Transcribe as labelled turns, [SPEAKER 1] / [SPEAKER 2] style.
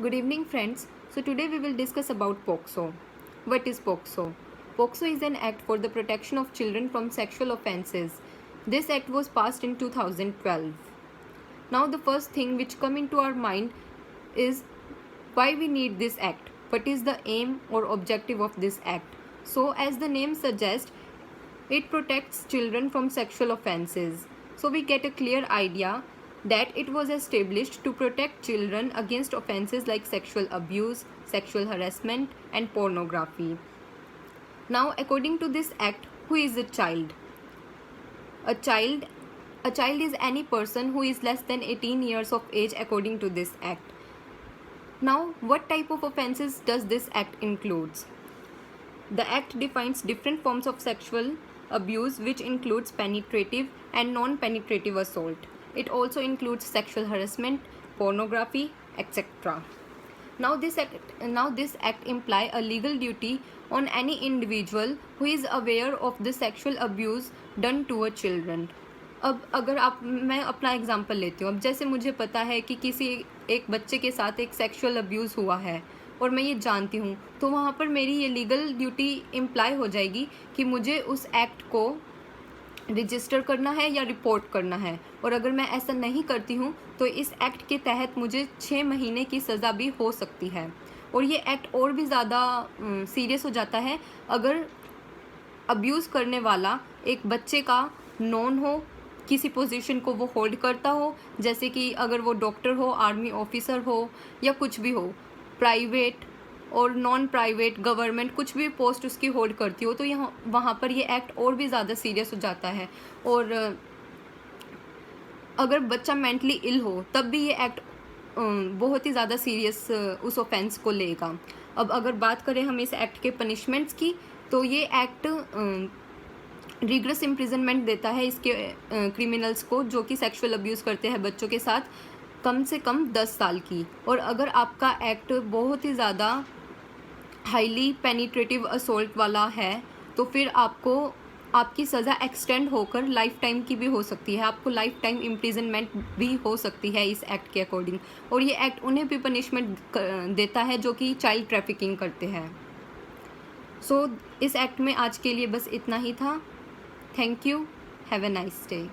[SPEAKER 1] Good evening, friends. So, today we will discuss about POCSO. What is POCSO? POCSO is an act for the protection of children from sexual offences. This act was passed in 2012. Now, the first thing which come into our mind is why we need this act. What is the aim or objective of this act? So, as the name suggests, it protects children from sexual offences. So, we get a clear idea that it was established to protect children against offences like sexual abuse, sexual harassment, and pornography. Now, according to this act, who is a child? A child is any person who is less than 18 years of age according to this act. Now, what type of offences does this act includes? The act defines different forms of sexual abuse, which includes penetrative and non-penetrative assault. It also includes sexual harassment, pornography, etc. Now this act imply a legal duty on any individual who is aware of the sexual abuse done to a children. अब अगर मैं अपना example लेती हूँ, अब जैसे मुझे पता है कि किसी एक बच्चे के साथ एक सेक्सुअल अब्यूज़ हुआ है और मैं ये जानती हूँ, तो वहाँ पर मेरी ये लीगल ड्यूटी इम्प्लाई हो जाएगी कि मुझे उस एक्ट को रजिस्टर करना है या रिपोर्ट करना है। और अगर मैं ऐसा नहीं करती हूँ तो इस एक्ट के तहत मुझे 6 महीने की सज़ा भी हो सकती है। और ये एक्ट और भी ज़्यादा सीरियस हो जाता है अगर अब्यूज़ करने वाला एक बच्चे का नॉन हो, किसी पोजीशन को वो होल्ड करता हो, जैसे कि अगर वो डॉक्टर हो, आर्मी ऑफिसर हो या कुछ भी हो, प्राइवेट और नॉन प्राइवेट गवर्नमेंट कुछ भी पोस्ट उसकी होल्ड करती हो, तो यहाँ वहाँ पर ये एक्ट और भी ज़्यादा सीरियस हो जाता है। और अगर बच्चा मेंटली इल हो तब भी ये एक्ट बहुत ही ज़्यादा सीरियस उस ऑफेंस को लेगा। अब अगर बात करें हम इस एक्ट के पनिशमेंट्स की, तो ये एक्ट रिग्रेस इम्प्रिजनमेंट देता है इसके क्रिमिनल्स को जो कि सेक्सुअल अब्यूज़ करते हैं बच्चों के साथ, कम से कम 10 साल की। और अगर आपका एक्ट बहुत ही ज़्यादा हाईली पेनिट्रेटिव असोल्ट वाला है तो फिर आपको आपकी सज़ा एक्सटेंड होकर लाइफ टाइम की भी हो सकती है, आपको लाइफ टाइम इम्प्रिजनमेंट भी हो सकती है इस एक्ट के अकॉर्डिंग। और ये एक्ट उन्हें भी पनिशमेंट देता है जो कि चाइल्ड ट्रैफिकिंग करते हैं। सो इस एक्ट में आज के लिए बस इतना ही था। Thank you, have a nice day.